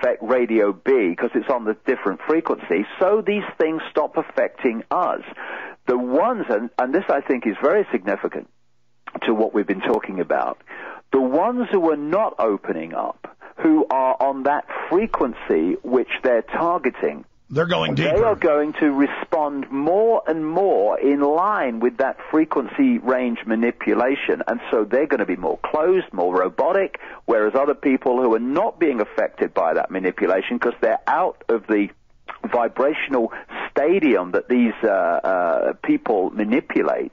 affect radio B because it's on the different frequency, so these things stop affecting us. The ones, and this I think is very significant to what we've been talking about, the ones who are not opening up, who are on that frequency which they're targeting, they're going deeper. They are going to respond more and more in line with that frequency range manipulation, and so they're going to be more closed, more robotic, whereas other people who are not being affected by that manipulation because they're out of the vibrational stadium that these people manipulate,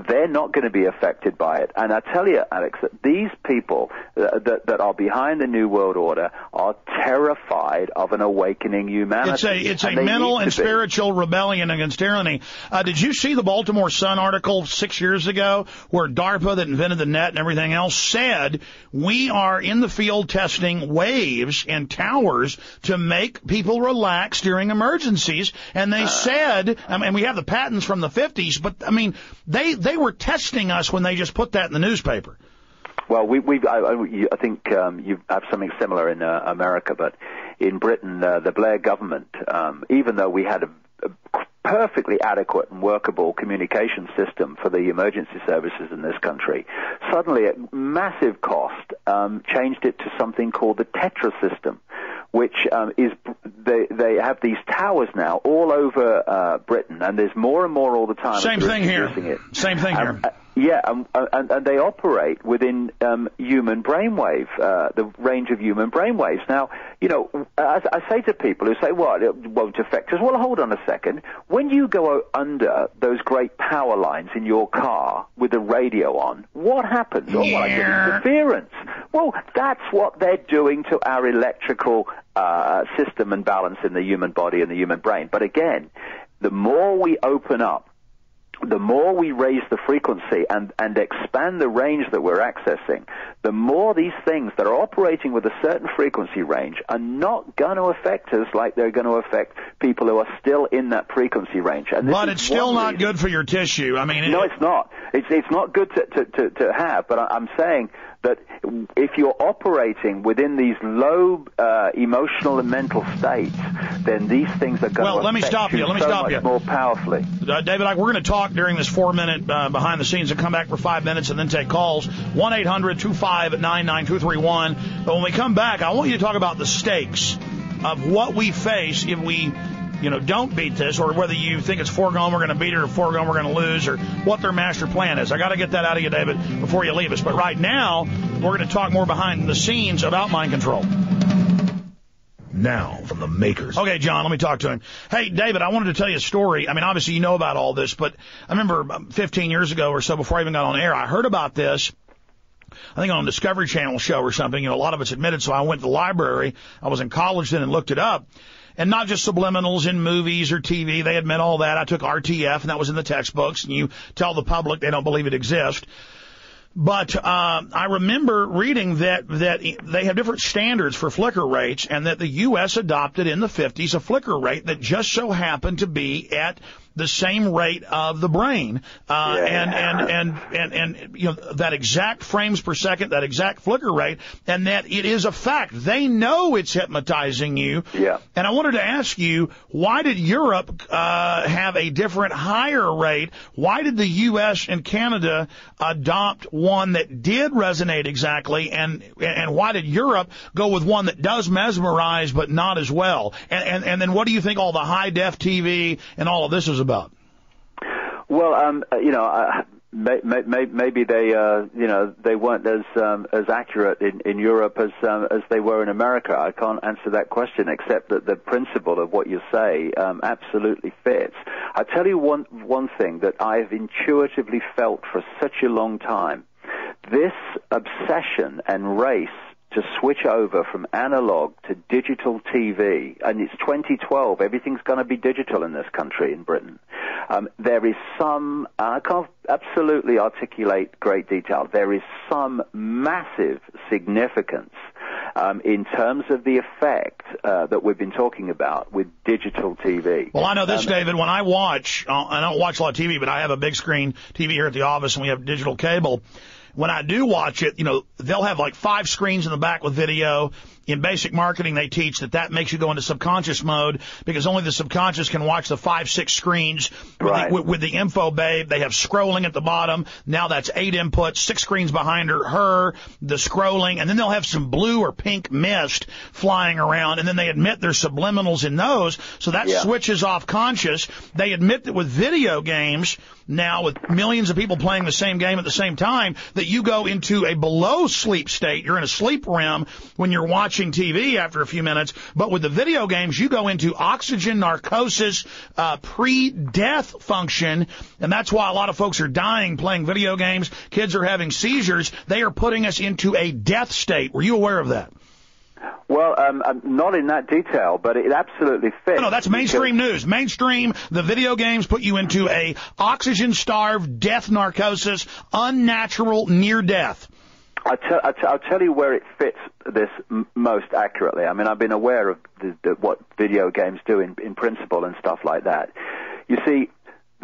they're not going to be affected by it. And I tell you, Alex, that these people that are behind the New World Order are terrified of an awakening humanity. It's a mental and spiritual rebellion against tyranny. Did you see the Baltimore Sun article 6 years ago where DARPA, that invented the net and everything else, said we are in the field testing waves and towers to make people relax during emergencies? And they said, and we have the patents from the 50s, but I mean, they were testing us when they just put that in the newspaper. Well, I think you have something similar in America, but in Britain, the Blair government, even though we had a perfectly adequate and workable communication system for the emergency services in this country, suddenly at massive cost changed it to something called the Tetra system, which is they have these towers now all over Britain, and there's more and more all the time. Same thing here. Same thing here. Yeah, and they operate within human brainwave, the range of human brainwaves. Now, you know, I say to people who say, well, it won't affect us. Well, hold on a second. When you go under those great power lines in your car with the radio on, what happens? Oh, well, I get interference. Well, that's what they're doing to our electrical system and balance in the human body and the human brain. But again, the more we open up, the more we raise the frequency and expand the range that we're accessing, the more these things that are operating with a certain frequency range are not going to affect us like they're going to affect people who are still in that frequency range. And but it's still not good for your tissue. I mean, no, it's not. It's not good to have. But I'm saying that if you're operating within these low emotional and mental states, then these things are going to affect you so much more powerfully. David, we're going to talk during this 4-minute behind the scenes and come back for 5 minutes and then take calls. 1-800-259-9231. But when we come back, I want you to talk about the stakes of what we face if we don't beat this, or whether you think it's foregone we're going to beat it or foregone we're going to lose, or what their master plan is. I got to get that out of you, David, before you leave us. But right now, we're going to talk more behind the scenes about mind control. Now, from the makers. Okay, John, let me talk to him. Hey, David, I wanted to tell you a story. I mean, obviously you know about all this, but I remember 15 years ago or so, before I even got on air, I heard about this. I think on a Discovery Channel show or something. A lot of it's admitted, so I went to the library. I was in college then and looked it up. And not just subliminals in movies or TV. They admit all that. I took RTF, and that was in the textbooks, and you tell the public they don't believe it exists. But I remember reading that they have different standards for flicker rates, and that the U.S. adopted in the 50s a flicker rate that just so happened to be at the same rate of the brain, and that exact frames per second, that exact flicker rate, and that it is a fact. They know it's hypnotizing you. Yeah. And I wanted to ask you, why did Europe have a different, higher rate? Why did the U.S. and Canada adopt one that did resonate exactly, and why did Europe go with one that does mesmerize but not as well? And then what do you think all the high-def TV and all of this is about? Well, maybe they weren't as accurate in Europe as they were in America. I can't answer that question, except that the principle of what you say absolutely fits. I tell you one thing that I've intuitively felt for such a long time: this obsession and race to switch over from analog to digital TV, and it's 2012, everything's going to be digital in this country, in Britain. There is some, I can't absolutely articulate great detail, there is some massive significance in terms of the effect that we've been talking about with digital TV. Well, I know this, David, when I watch, I don't watch a lot of TV, but I have a big screen TV here at the office, and we have digital cable. When I do watch it, they'll have like 5 screens in the back with video, in basic marketing, they teach that makes you go into subconscious mode because only the subconscious can watch the 5-6 screens with the info babe. They have scrolling at the bottom. Now that's 8 inputs, 6 screens behind her, the scrolling, and then they'll have some blue or pink mist flying around, and then they admit there's subliminals in those, so that switches off conscious. They admit that with video games, now with millions of people playing the same game at the same time, that you go into a below sleep state. You're in a sleep REM when you're watching TV after a few minutes, but with the video games, you go into oxygen narcosis, pre-death function, and that's why a lot of folks are dying playing video games. Kids are having seizures. They are putting us into a death state. Were you aware of that? Well, not in that detail, but it absolutely fits. No, that's mainstream news. Mainstream, the video games put you into a oxygen-starved death narcosis, unnatural near death. I'll tell you where it fits this most accurately. I mean, I've been aware of what video games do in principle and stuff like that. You see,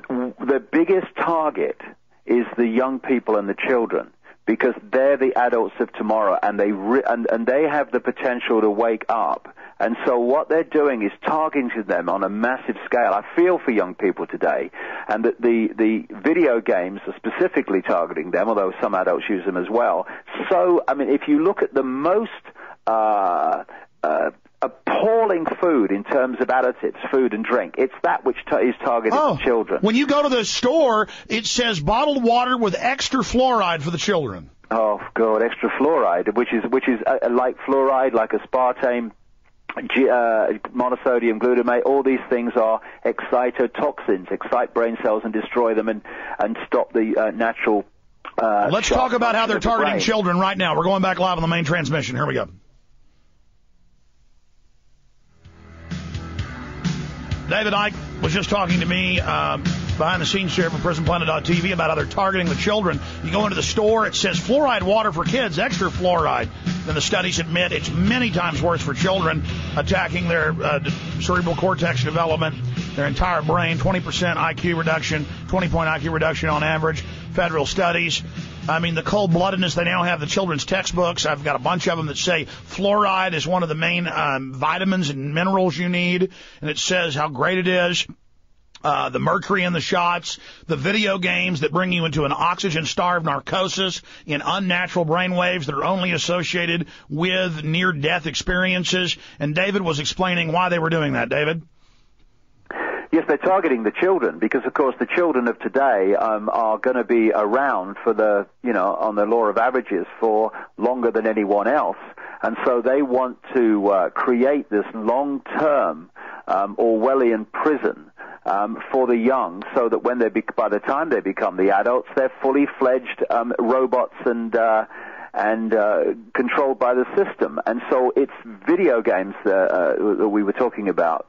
the biggest target is the young people and the children, because they're the adults of tomorrow, and they have the potential to wake up. And so what they're doing is targeting them on a massive scale. I feel for young people today, and that the video games are specifically targeting them, although some adults use them as well. So, I mean, if you look at the most appalling food in terms of additives, food and drink, it's that which is targeted to children. When you go to the store, it says bottled water with extra fluoride for the children. Oh, God, extra fluoride, which is like fluoride, like aspartame, monosodium glutamate. All these things are excitotoxins, excite brain cells and destroy them and stop the natural Let's talk about how they're targeting children right now. We're going back live on the main transmission. Here we go. David Icke was just talking to me behind the scenes here for PrisonPlanet.tv about how they're targeting the children. You go into the store, it says fluoride water for kids, extra fluoride. Then the studies admit it's many times worse for children, attacking their cerebral cortex development, their entire brain, 20% IQ reduction, 20-point IQ reduction on average. Federal studies. I mean, the cold-bloodedness, they now have the children's textbooks. I've got a bunch of them that say fluoride is one of the main vitamins and minerals you need, and it says how great it is. The mercury in the shots, the video games that bring you into an oxygen-starved narcosis in unnatural brain waves that are only associated with near-death experiences. And David was explaining why they were doing that. David? Yes, they're targeting the children because, of course, the children of today are going to be around for on the law of averages for longer than anyone else. And so they want to create this long-term Orwellian prison for the young, so that when by the time they become the adults, they're fully fledged robots and controlled by the system. And so it's video games that we were talking about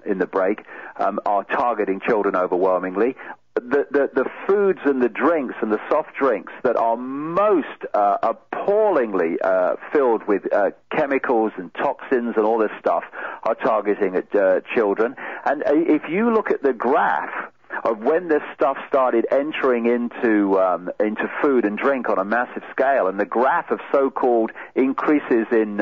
in the break are targeting children overwhelmingly. The foods and the drinks and the soft drinks that are most appallingly filled with chemicals and toxins and all this stuff are targeting at children. And if you look at the graph of when this stuff started entering into food and drink on a massive scale, and the graph of so-called increases in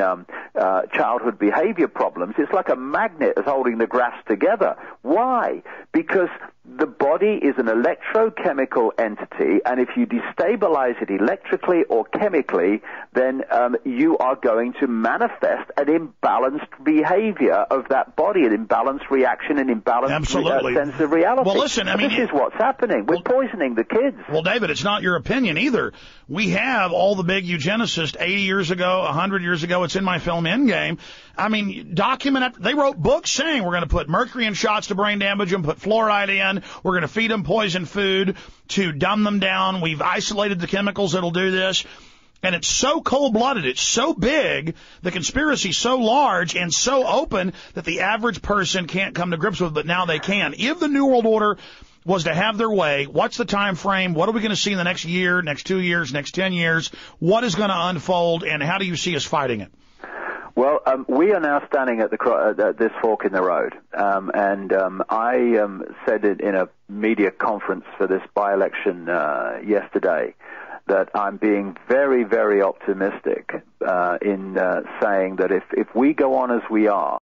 childhood behavior problems, it's like a magnet is holding the graphs together. Why? Because the body is an electrochemical entity, and if you destabilize it electrically or chemically, then you are going to manifest an imbalanced behavior of that body, an imbalanced reaction, an imbalanced sense of reality. Well, listen, I mean, this is what's happening. We're poisoning the kids. Well, David, it's not your opinion either. We have all the big eugenicists 80 years ago, 100 years ago. It's in my film Endgame. I mean, they wrote books saying we're going to put mercury in shots to brain damage them, put fluoride in, we're going to feed them poison food to dumb them down. We've isolated the chemicals that'll do this. And it's so cold-blooded, it's so big, the conspiracy's so large and so open that the average person can't come to grips with it, but now they can. If the New World Order was to have their way, what's the time frame? What are we going to see in the next year, next 2 years, next 10 years? What is going to unfold, and how do you see us fighting it? Well, we are now standing at this fork in the road, and I said it in a media conference for this by-election yesterday that I'm being very, very optimistic in saying that if we go on as we are,